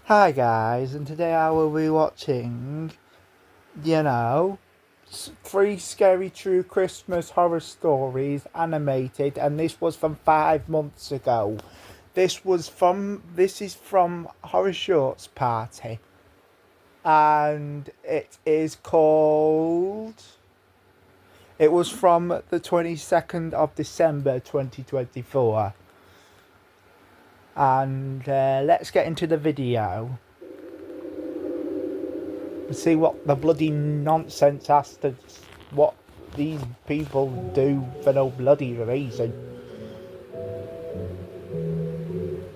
Hi guys, and today I will be watching, you know, 3 scary true Christmas horror stories animated, and this was from 5 months ago. This is from Horror Shorts Party, and it was from the 22nd of December 2024. And let's get into the video and see what the bloody nonsense what these people do for no bloody reason.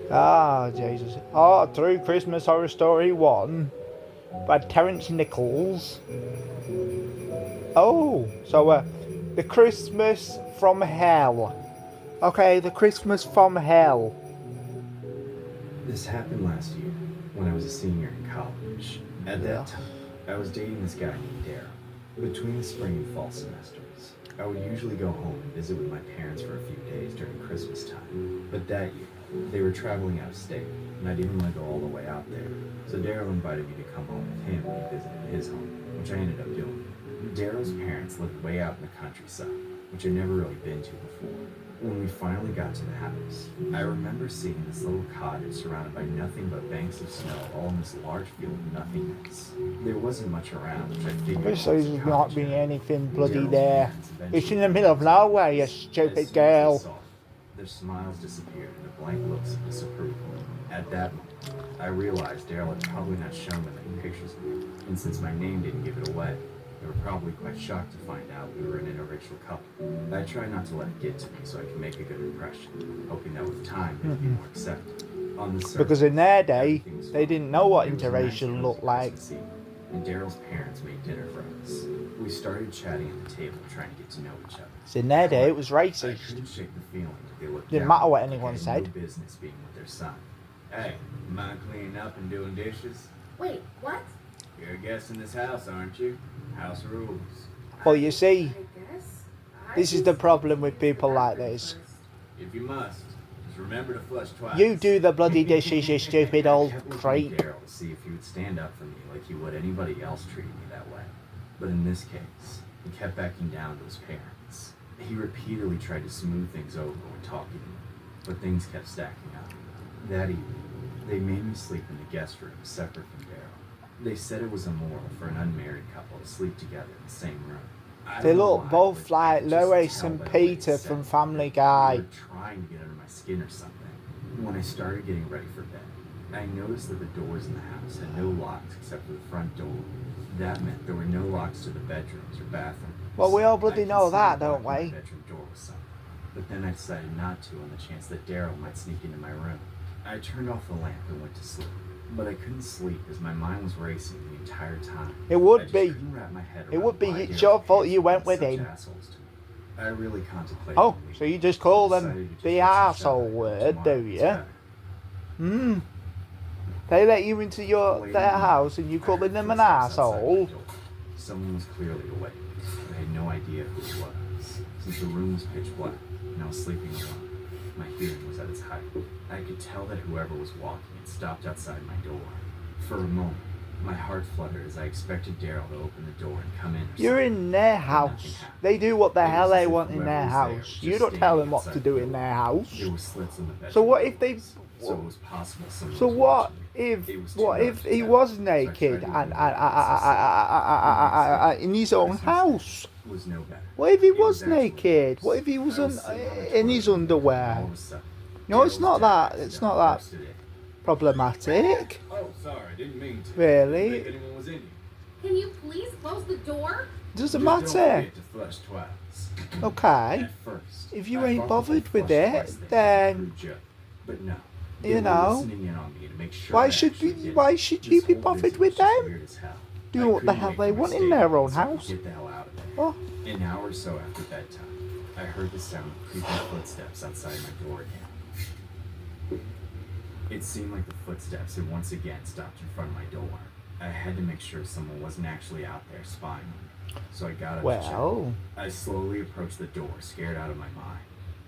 Ah, Jesus. Oh, True Christmas Horror Story 1 by Terence Nichols. Oh, so the Christmas from Hell. Okay, the Christmas from Hell. This happened last year when I was a senior in college. At that time, I was dating this guy named Daryl. Between the spring and fall semesters, I would usually go home and visit with my parents for a few days during Christmas time. But that year, they were traveling out of state, and I didn't want to go all the way out there. So Daryl invited me to come home with him when he visited his home, which I ended up doing. Daryl's parents lived way out in the countryside, which I'd never really been to before. When we finally got to the house, I remember seeing this little cottage surrounded by nothing but banks of snow, all in this large field of nothingness. There wasn't much around, which I figured Obviously was there's a not cottage been area. anything bloody Daryl's there. parents It's eventually in the middle of came out. nowhere, you As stupid soon as they girl. saw it, their smiles disappeared and the blank looks of disapproval. At that moment, I realized Daryl had probably not shown them any pictures of me, and since my name didn't give it away, they were probably quite shocked to find out we were an interracial couple. I tried not to let it get to me so I could make a good impression, hoping that with time they'd be more accepting. On the surface, Because in their day, everything was they fine. didn't know what It was a nice, interracial cozy looked like. Christmas Eve, and Daryl's parents made dinner for us. We started chatting at the table, trying to get to know each other. So in their day, it was I racist. couldn't shake the feeling that they looked Didn't down matter what like I anyone had said. no business being with their son. Hey, mind cleaning up and doing dishes? Wait, what? You're a guest in this house, aren't you? House rules. Well, you see, I guess. this is the problem with people like this. If you must, just remember to flush twice. You do the bloody dishes, you stupid old I kept looking at creep. Daryl to see if he would stand up for me like he would anybody else treating me that way. But in this case, he kept backing down to his parents. He repeatedly tried to smooth things over when talking to me, but things kept stacking up. That evening, they made me sleep in the guest room separate from Daryl. They said it was immoral for an unmarried couple to sleep together in the same room. I They don't know look why, both but I like could just Lois tell and by the way they Peter said from it Family that Guy. they were trying to get under my skin or something. When I started getting ready for bed, I noticed that the doors in the house had no locks except for the front door. That meant there were no locks to the bedrooms or bathrooms. Well, we all bloody I know that, considered don't locking we? my bedroom door with something, but then I decided not to on the chance that Daryl might sneak into my room. I turned off the lamp and went to sleep, but I couldn't sleep as my mind was racing the entire time. It would I just be. couldn't wrap my head It around would be. why It's Daryl's your fault parents you would went be with such him. assholes to me. I really contemplated. Oh, leaving, so you just call but them decided to just the let you shut arsehole up word, tomorrow do was you? better. Hmm. They let you into their house and you calling them an arsehole? Someone was clearly awake, but I had no idea who it was. Since the room was pitch black and I was sleeping alone, my hearing was at its height. I could tell that whoever was walking had stopped outside my door. For a moment, my heart fluttered as I expected Daryl to open the door and come in. Or You're something. in their But nothing house. happened. They do what the It hell was they as if want in whoever their was there house. was You just don't tell standing them what to outside do the in door. their house. There were slits in the bedroom. So what if they? windows, so it was possible someone So was what watching me. if? It was too What dark if to he tell, was so I naked tried to and ignore it. in his own house? Was no better. What if he It was actually naked? worse. What if he was I sitting on the in his toilet, and all underwear? of a sudden, No, it's Daryl's not dad that. It's accidentally not that busted in. problematic. Oh, sorry, I didn't mean to. Really? Didn't think anyone was in here. Can you please close the door? Doesn't Just don't matter. forget to flush twice. Okay. At first, If you I ain't thought bothered the with flush it, twice thing was a then crude joke. But no, they you were know. listening in on me to make sure Why I should actually we? did Why it. should you This be whole bothered visit with was just them? weird as hell. Do I what the couldn't hell wait they for my want in statement their own so I could house. Get the hell out of there. Oh, An hour or so after bedtime, I heard the sound of creeping footsteps outside my door again. It seemed like the footsteps had once again stopped in front of my door. I had to make sure someone wasn't actually out there spying on me, so I got up to well. check. I slowly approached the door, scared out of my mind.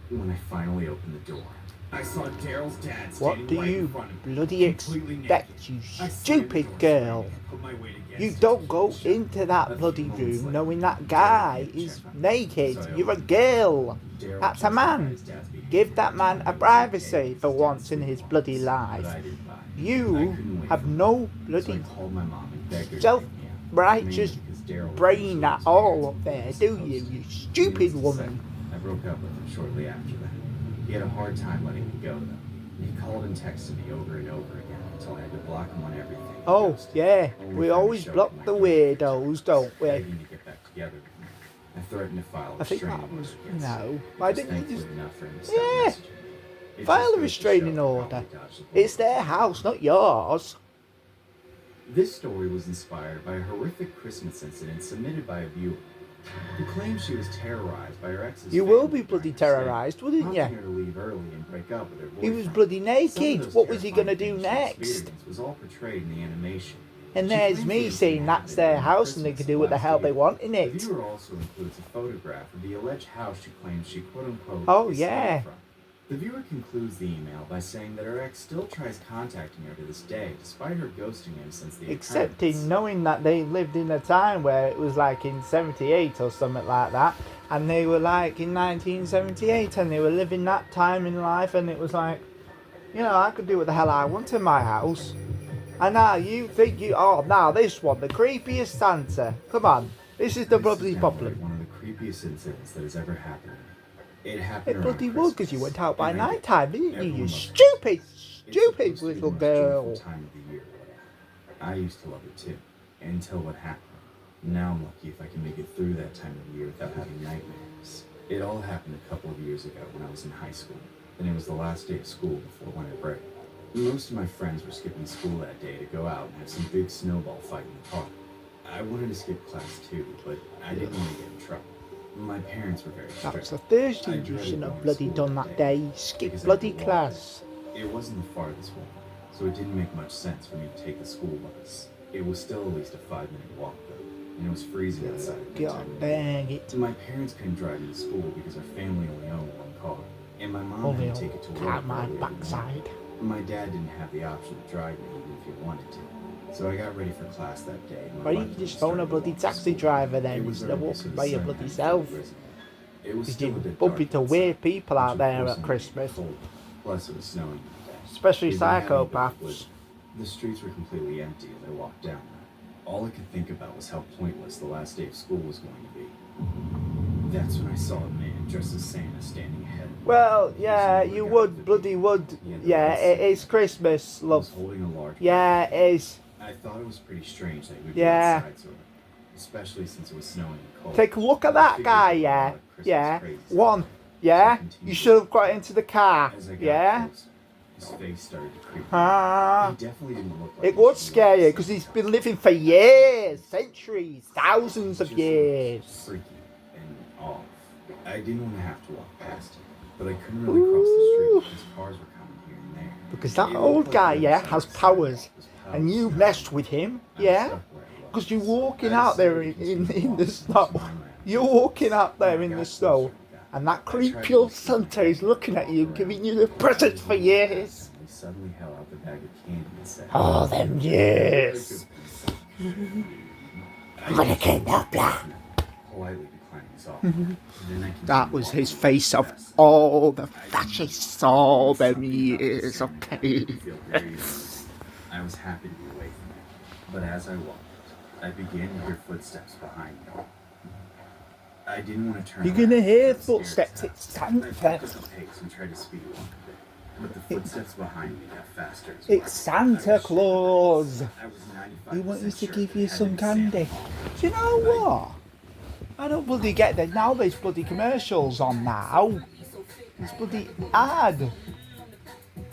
When I finally opened the door, I saw Daryl's dad What standing do right in you front of me, bloody completely expect, naked. you I slammed the stupid door girl? swinging and put my weight against You it don't to go pull it shut. into A that few bloody moments room later, knowing that Daryl guy came to is check on me, naked. so I You're a opened the door. girl. Daryl That's a justified man. his dad's behavior Give that by man telling a me it was privacy okay for because once Dad in his sleepwalks, bloody but life. I didn't buy it. I You couldn't wait have for him, no so I bloody called my mom and begged her to self pick me up. righteous Mainly because Daryl was brain usually at as all parents up as there, he's do supposed you? to. You Needless stupid to woman. say, I broke up with him shortly after that. He had a hard time letting me go, though. He called and texted me over and over again until I had to block him on everything. and Oh, ghost him, yeah. only We for him to always show block up in the my door each weirdos, time, don't we? begging to get back together with me. I threatened to file a I think restraining that order was, against him, why which was didn't you thankfully just, enough for him to stop yeah, messaging me. It file just a goes to restraining show I order. probably dodged the bullet It's their with that. house, not yours. This story was inspired by a horrific Christmas incident submitted by a viewer who claimed she was terrorized by her ex's You will family be bloody during her stay, terrorised, wouldn't prompting you? her to leave early and break up with her He boyfriend. was bloody Some of naked. those What was he going to terrifying do things she next? experienced was all portrayed in the animation. And She there's claims me it was saying in that's their during house and they Christmas can do what the last hell they year. want in The it. viewer also includes a photograph of the alleged house she claims she quote-unquote Oh, escaped yeah. from. The viewer concludes the email by saying that her ex still tries contacting her to this day, despite her ghosting him since the Except occurrence. in knowing that they lived in a time where it was like in 78 or something like that. And they were like in 1978 and they were living that time in life and it was like, you know, I could do what the hell I want in my house. And now you think now this one, the creepiest Santa. Come on, this is the This bloody is downright problem. one of the creepiest incidents that has ever happened to me. It happened It around bloody was because you Christmas, went out by and I get night time, didn't you? everyone You loves stupid, Christmas. It's stupid supposed to be the little most joyful girl. time of the year. I used to love it too, until what happened. Now I'm lucky if I can make it through that time of the year without having nightmares. It all happened a couple of years ago when I was in high school, and it was the last day of school before winter break. Most of my friends were skipping school that day to go out and have some big snowball fight in the park. I wanted to skip class too, but I didn't want to get in trouble. My parents were very That strict. was the Thursday I you dreaded shouldn't going have to bloody school done that day. Skip because I bloody had to walk class. there. It wasn't the farthest one, so it didn't make much sense for me to take the school bus. It was still at least a 5-minute walk though, and it was freezing outside at that God time. dang it. My parents couldn't drive me to school because our family only owned one car, and my mom Only had to take it to work. cat my early every morning. backside. My dad didn't have the option to drive me even if he wanted to. So I got ready for class that day. and my Why wife didn't you just was phone a starting to bloody walk to taxi school. driver It then was instead of early, walking so the by your sun bloody hadn't self? fully risen. It was You still a can bit bump dark into outside, weird people out which there of at course made it Christmas. cold. Plus it was snowing that day. Especially We'd been having a bit of a psychopaths. blizzard. The streets were completely empty as I walked down there. All I could think about was how pointless the last day of school was going to be. That's when I saw a man dressed as Santa standing ahead of me. Well, He was yeah, an older you guy would, with a bloody beard. would. He had the Yeah, red it suit. is Christmas, He love. was holding a large Yeah, it is. I thought it was pretty strange that we'd Yeah. be outside so early, especially since it was snowing and cold. Take a look at I that figured guy, there were a yeah. lot of Christmas Yeah. crazies One. out Yeah. there. You should have got into the car. As I got Yeah. closer, his face started to creep. Ah. He definitely didn't look like It he would should scare be you because he's been living for years, centuries, thousands of Just years. freaky and off. I didn't want to have to walk past him, but I couldn't really cross the street because cars were coming here and there. Because that It looked old like guy, the yeah, other has side of the powers. sidewalk was And you powered messed snow. with him, I was yeah? stuck where I was. Because you're walking I out there decided to in continue the walking snow. to my room. You're walking out there When I in got the closer snow. to the guy, And that I tried creepy to old look Santa is looking at you, around. giving you the presents for years. He suddenly held out the bag of candy and said, Oh, them years. I'm gonna kidnap ya. Politely declining his offer. Then I continued That was walking his face of fast. all the fascists all them years, I okay? feel very nervous. I was happy to be away from him, but as I walked, I began to hear footsteps behind me. I didn't want to turn You're around. gonna hear I was scared footsteps, to it's death. Santa. I picked up the pace and tried to speed walk a bit, but the footsteps behind me got faster as well. It's Santa Claus. I was 95% He wants to sure give you it had some been Santa candy. Claus. Do you know what? I don't bloody get that. Now there's bloody commercials on now. It's bloody ad.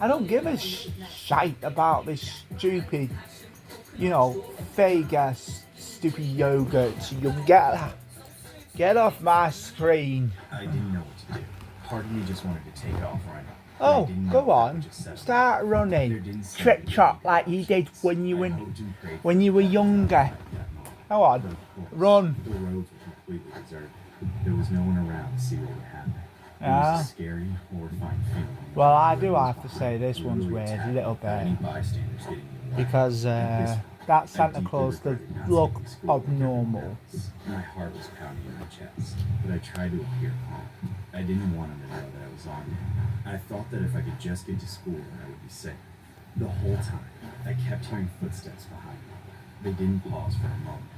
I don't give a shite about this stupid, fake ass stupid yogurt. You get off my screen. I didn't know what to do. Part of me just wanted to take off running. but I Oh, didn't know go if that on. would just settle Start There running. didn't seem Trick to be trot any like you did options. when you I were hoped and prayed when you were for younger. that moment. Go on. But of course, Run. The roads were completely deserted. There was no one around to see what would happen. Yeah. was a scary, horrifying feeling. Well, I do have to say this one's Really weird, a attacked little without any bit, bystanders getting in the way. because And this that I Santa deeply Claus does regretted not look skipping school with different abnormal. bells. My heart was pounding in my chest, but I tried to appear calm. I didn't want him to know that I was on there. I thought that if I could just get to school, then I would be safe. The whole time, I kept hearing footsteps behind me. They didn't pause for a moment.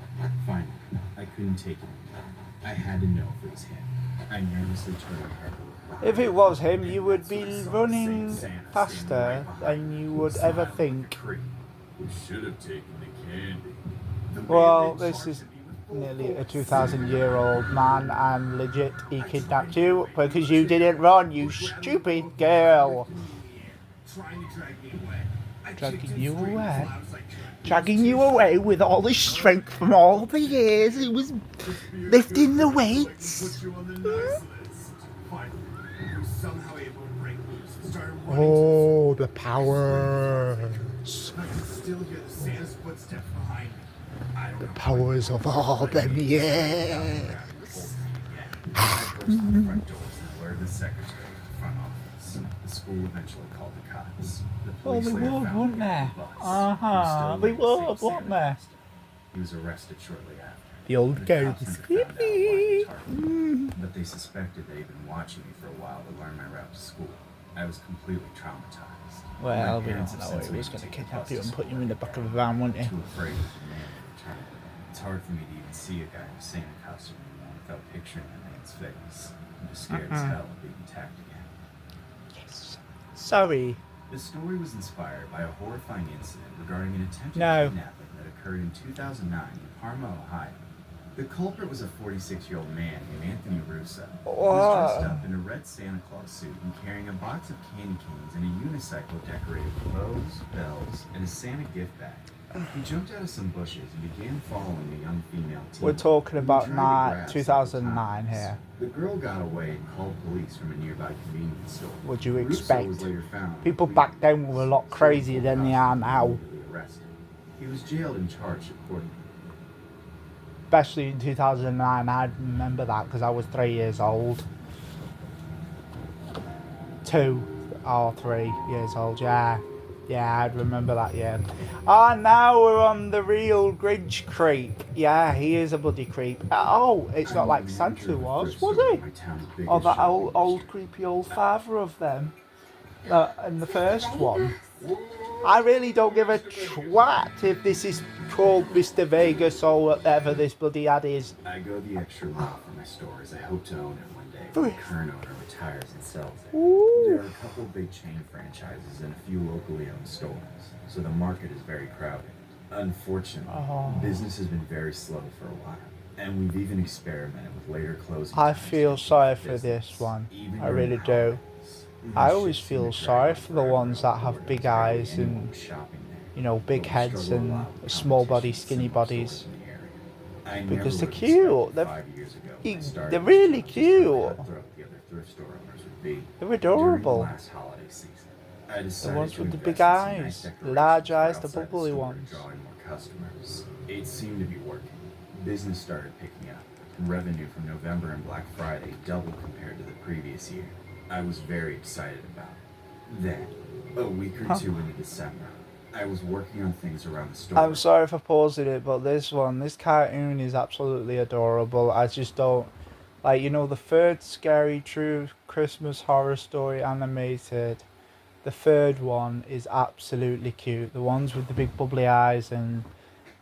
Finally, I couldn't take it anymore. I had to know if it was him. I nervously turned to her. If it was him, you would be running faster than you would ever think. We should have taken the candy. Well, this is nearly a 2,000-year-old man, and legit he kidnapped you because you didn't run, you stupid girl. Dragging you away. Dragging you away with all his strength from all the years he was lifting the weights. Oh, the powers. The powers of all them years. The secretary at the front office. The school eventually called the cops. The Oh, police they later would, found wouldn't him they? on the bus. He was still They in the same would, wouldn't they? Santa He was arrested shortly after. The old The girl cops is never found out why creepy. he targeted. But they suspected that he'd been watching me for a while to learn my route to school. I was completely traumatized. Well, My we parents don't have know. since He was made going to me take the kidnap bus you to and put you school in the every back of a day. van, wouldn't he? Too afraid of the man would return. It's hard for me to even see a guy in a Santa costume anymore without picturing that man's face. I'm just scared as hell of being attacked again. Yes. Sorry. The story was inspired by a horrifying incident regarding an attempted No. kidnapping that occurred in 2009 in Parma, Ohio. The culprit was a 46-year-old man named Anthony Russo, who was dressed up in a red Santa Claus suit and carrying a box of candy canes and a unicycle decorated with bows, bells, and a Santa gift bag. He jumped out of some bushes and began following a young female teen. We're talking who about tried to grab 2009 several here. times. The girl got away and called police from a nearby convenience store. Would you Russo expect? was later found People completely back then were a lot crazier than they are now. arrested. He was jailed and charged accordingly. Especially in 2009, I remember that because I was 3 years old. 2 or 3 years old, yeah. Yeah, I'd remember that, yeah. Ah, now we're on the real Grinch creep. Yeah, he is a bloody creep. Oh, it's not like Santa was he? Or that old creepy old father of them. In the first one. I really don't give a twat if this is called Mr. Vegas or whatever this bloody ad is. I go the extra mile for my stores. I hope to own it one day Oh, when yeah. the current owner retires and sells it. Ooh. There are a couple big chain franchises and a few locally owned stores, so the market is very crowded. Unfortunately, Oh. business has been very slow for a while, and we've even experimented with later closing I times feel to keep sorry the for business, this one. even I during really the do. holidays. I This always shit feel seemed to sorry drag for on the forever ones that before have there big was barely eyes anyone and, shopping there. you know, big But we heads struggle a and lot with small competition body, with skinny similar bodies. stores in the area. I never Because they're would've cute. expected They're, 5 years ago when I started they're this really job just how cute. cutthroat the other thrift store owners would be. They're During the adorable. last holiday season, I The decided ones to with the invest big in some eyes, nice the decorations large for eyes, the outside bubbly store to ones. draw in more customers. It seemed to be working. Business started picking up, and revenue from November and Black Friday doubled compared to the previous year. I was very excited about it. Then, a week or two into December, I was working on things around the store. I'm sorry for pausing it, but this cartoon is absolutely adorable. I just don't, like, you know, the third Scary True Christmas Horror Story animated. The third one is absolutely cute. The ones with the big bubbly eyes and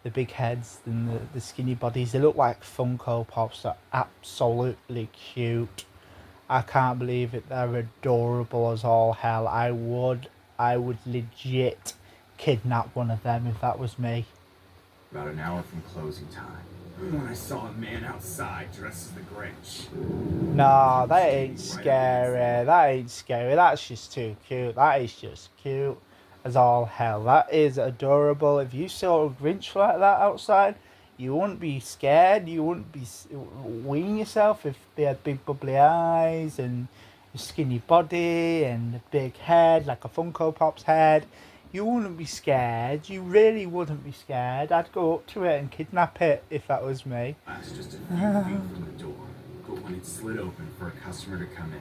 the big heads and the skinny bodies, they look like Funko Pops. They're absolutely cute. I can't believe it. They're adorable as all hell. I would legit kidnap one of them if that was me. About an hour from closing time, when I saw a man outside dressed as the Grinch. Nah, that ain't scary. That ain't scary. That's just too cute. That is just cute as all hell. That is adorable. If you saw a Grinch like that outside, you wouldn't be scared. You wouldn't be weeing yourself if they had big bubbly eyes and a skinny body and a big head like a Funko Pop's head. You wouldn't be scared. You really wouldn't be scared. I'd go up to it and kidnap it if that was me. I was just a few feet from the door, but when it slid open for a customer to come in,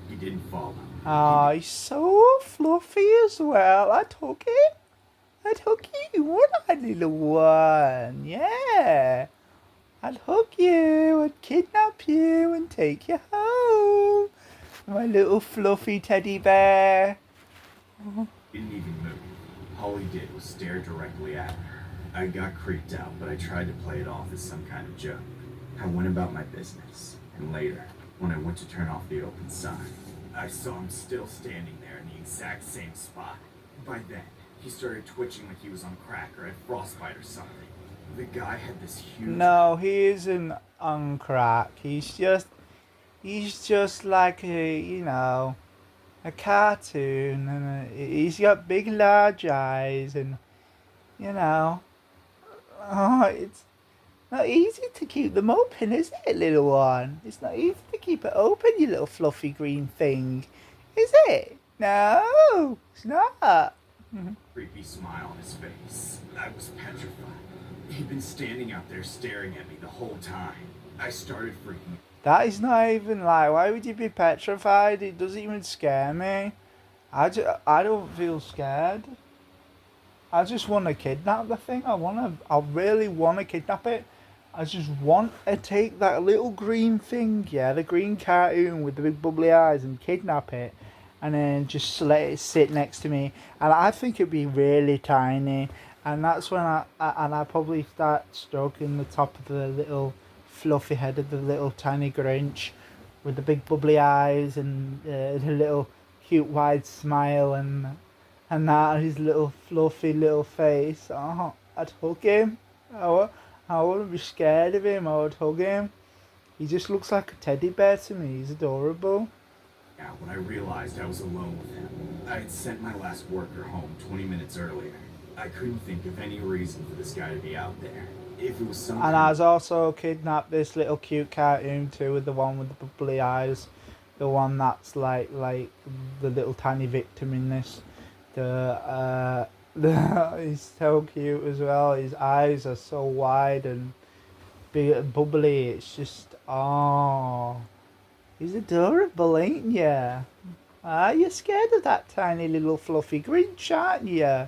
He didn't follow. Oh, he's so fluffy as well. I'd hug him. I'd hug you, wouldn't I, little one? Yeah. I'd hug you and kidnap you and take you home. My little fluffy teddy bear. Didn't even move. All he did was stare directly at her. I got creeped out, but I tried to play it off as some kind of joke. I went about my business, and later, when I went to turn off the open sign, I saw him still standing there in the exact same spot. By then, he started twitching like he was on crack or had frostbite or something. The guy had this huge... No, he isn't on crack. He's just like a cartoon, and he's got big, large eyes, and it's not easy to keep them open, is it, little one? It's not easy to keep it open, you little fluffy green thing, is it? No, it's not. creepy smile on his face. I was petrified. He'd been standing out there staring at me the whole time. I started freaking. That is not even like, why would you be petrified? It doesn't even scare me. I don't feel scared. I just want to kidnap the thing. I really want to kidnap it. I just want to take that little green thing, yeah, the green cartoon with the big bubbly eyes, and kidnap it. And then just let it sit next to me. And I think it'd be really tiny. And that's when I probably start stroking the top of the little fluffy head of the little tiny Grinch with the big bubbly eyes and the little cute wide smile and that his little fluffy little face. Oh, I'd hug him. I wouldn't be scared of him. I would hug him. He just looks like a teddy bear to me. He's adorable. Now, when I realized I was alone with him, I had sent my last worker home 20 minutes earlier. I couldn't think of any reason for this guy to be out there. If it was some And I was also kidnapped this little cute cartoon too, with the one with the bubbly eyes, the one that's like the little tiny victim in this. He's so cute as well. His eyes are so wide and big and bubbly. It's just he's adorable, ain't ya? Are you scared of that tiny little fluffy Grinch, aren't you?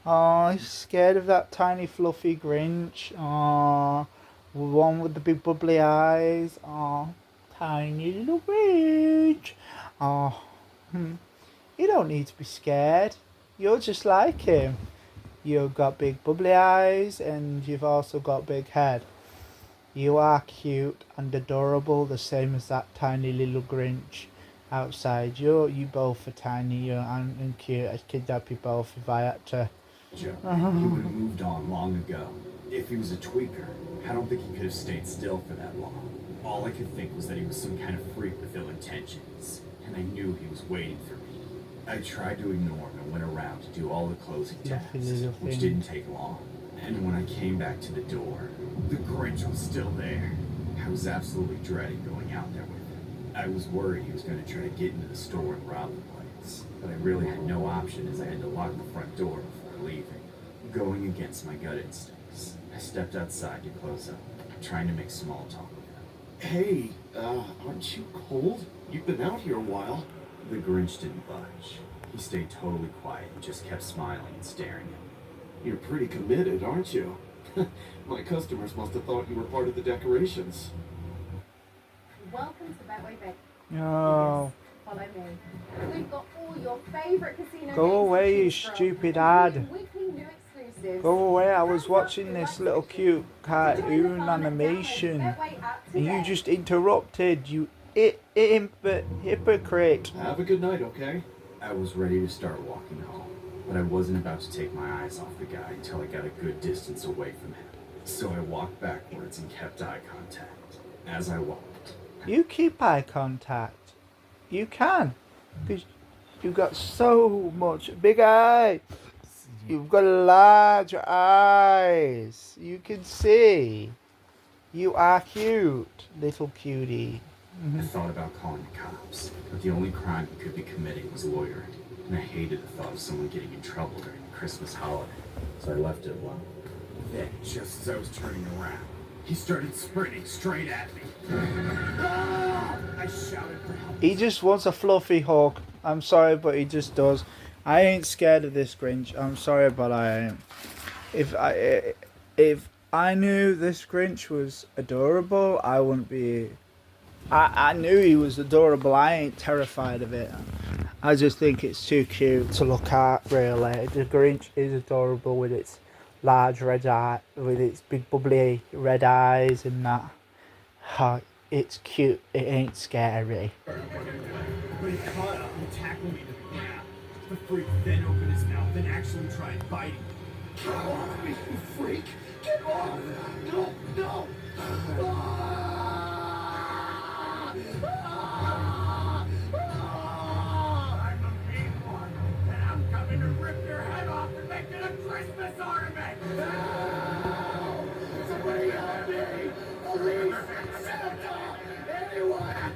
Oh, he's scared of that tiny fluffy Grinch. Oh, one with the big bubbly eyes. Oh, tiny little Grinch. Oh, you don't need to be scared. You're just like him. You've got big bubbly eyes and you've also got big head. You are cute and adorable, the same as that tiny little Grinch outside. You both are tiny and cute. I'd kidnap you both if I had to. Joe, he would have moved on long ago. If he was a tweaker, I don't think he could have stayed still for that long. All I could think was that he was some kind of freak with ill intentions, and I knew he was waiting for me. I tried to ignore him and went around to do all the closing tasks, which didn't take long. And when I came back to the door, the Grinch was still there. I was absolutely dreading going out there with him. I was worried he was going to try to get into the store and rob the place, but I really had no option as I had to lock the front door before leaving. Going against my gut instincts, I stepped outside to close up, trying to make small talk with him. Hey, aren't you cold? You've been out here a while. The Grinch didn't budge. He stayed totally quiet and just kept smiling and staring at me. You're pretty committed, aren't you? My customers must have thought you were part of the decorations. Welcome to Betway Bay. No. Follow me. We've got all your favourite casino Go games away, to you choose from, stupid including ad. weekly new exclusives. Go away, I was Sign up watching to this the little Betway cute app. Join the cartoon fun and download the animation. Betway app And you today. just interrupted, you hypocrite. Have a good night, okay? I was ready to start walking home, but I wasn't about to take my eyes off the guy until I got a good distance away from him. So I walked backwards and kept eye contact. As I walked, You keep eye contact. You can. Because you've got so much big eye. You've got large eyes. You can see. You are cute, little cutie. I thought about calling the cops, but the only crime he could be committing was loitering, and I hated the thought of someone getting in trouble during the Christmas holiday, so I left it alone. Then, just as I was turning around, He started sprinting straight at me. Ah! I shouted for help. He just wants a fluffy hug. I'm sorry, but he just does. I ain't scared of this Grinch. I'm sorry, but I ain't. If I knew this Grinch was adorable, I wouldn't be. I knew he was adorable. I ain't terrified of it. I just think it's too cute to look at, really. The Grinch is adorable with its large red eye, with its big bubbly red eyes and that. It's cute. It ain't scary. But he caught up and tackled me to the ground. The freak then opened his mouth and actually tried biting me. Get off me, you freak! Get off! No, no! Ah! Ah! Ah! I'm a mean one, and I'm coming to rip your head off and make it a Christmas ornament! Help! Somebody help me! Police! Santa! Anyone!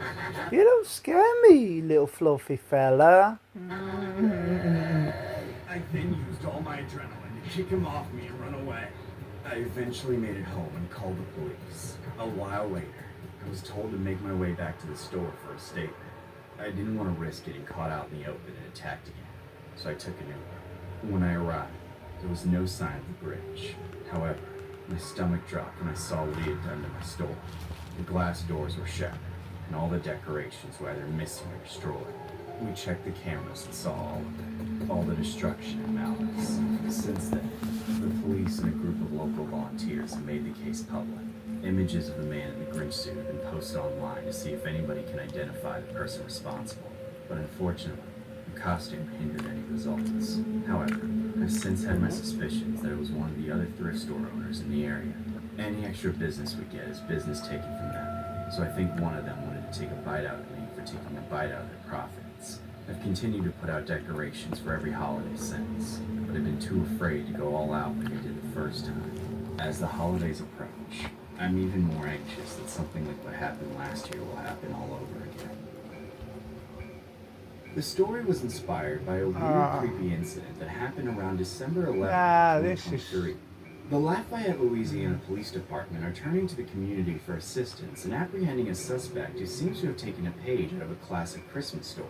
You don't scare me, little fluffy fella. I then used all my adrenaline to kick him off me and run away. I eventually made it home and called the police. A while later, I was told to make my way back to the store for a statement. I didn't want to risk getting caught out in the open and attacked again, so I took an Uber. When I arrived, there was no sign of the Grinch. However, my stomach dropped when I saw what he had done to my store. The glass doors were shattered, and all the decorations were either missing or destroyed. We checked the cameras and saw all of it, all the destruction and malice. Since then, the police and a group of local volunteers have made the case public. Images of the man in the Grinch suit have been posted online to see if anybody can identify the person responsible. But unfortunately, the costume hindered any results. However, I've since had my suspicions that it was one of the other thrift store owners in the area. Any extra business we get is business taken from them. So I think one of them wanted to take a bite out of me for taking a bite out of their profits. I've continued to put out decorations for every holiday since, but I've been too afraid to go all out like I did the first time. As the holidays approach, I'm even more anxious that something like what happened last year will happen all over again. The story was inspired by a weird, creepy incident that happened around December 11th, This is 2023. The Lafayette, Louisiana Police Department are turning to the community for assistance and apprehending a suspect who seems to have taken a page out of a classic Christmas story.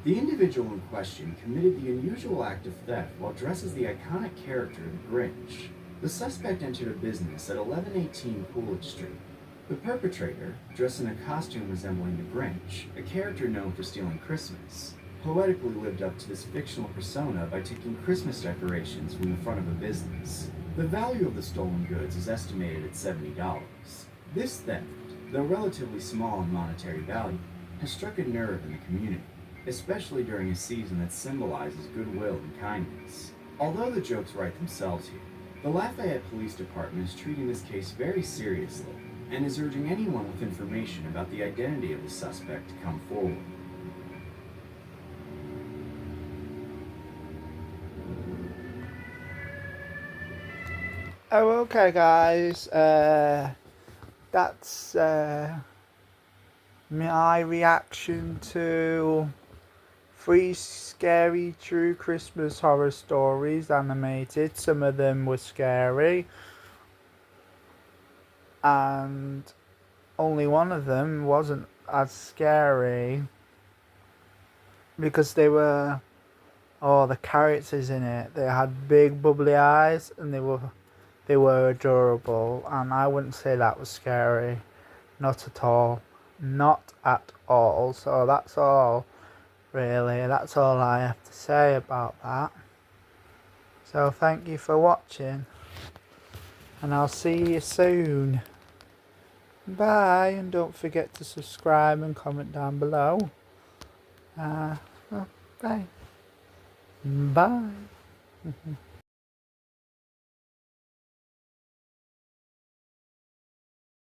The individual in question committed the unusual act of theft while dressed as the iconic character the Grinch. The suspect entered a business at 1118 Coolidge Street. The perpetrator, dressed in a costume resembling the Grinch, a character known for stealing Christmas, poetically lived up to this fictional persona by taking Christmas decorations from the front of a business. The value of the stolen goods is estimated at $70. This theft, though relatively small in monetary value, has struck a nerve in the community, especially during a season that symbolizes goodwill and kindness. Although the jokes write themselves here, the Lafayette Police Department is treating this case very seriously and is urging anyone with information about the identity of the suspect to come forward. Oh, okay, guys. That's my reaction to 3 scary true Christmas horror stories animated. Some of them were scary, and only one of them wasn't as scary because they were, the characters in it, they had big bubbly eyes and they were adorable, and I wouldn't say that was scary. Not at all. Not at all. So that's all, really. That's all I have to say about that. So thank you for watching, and I'll see you soon. Bye, and don't forget to subscribe and comment down below. Bye. Bye.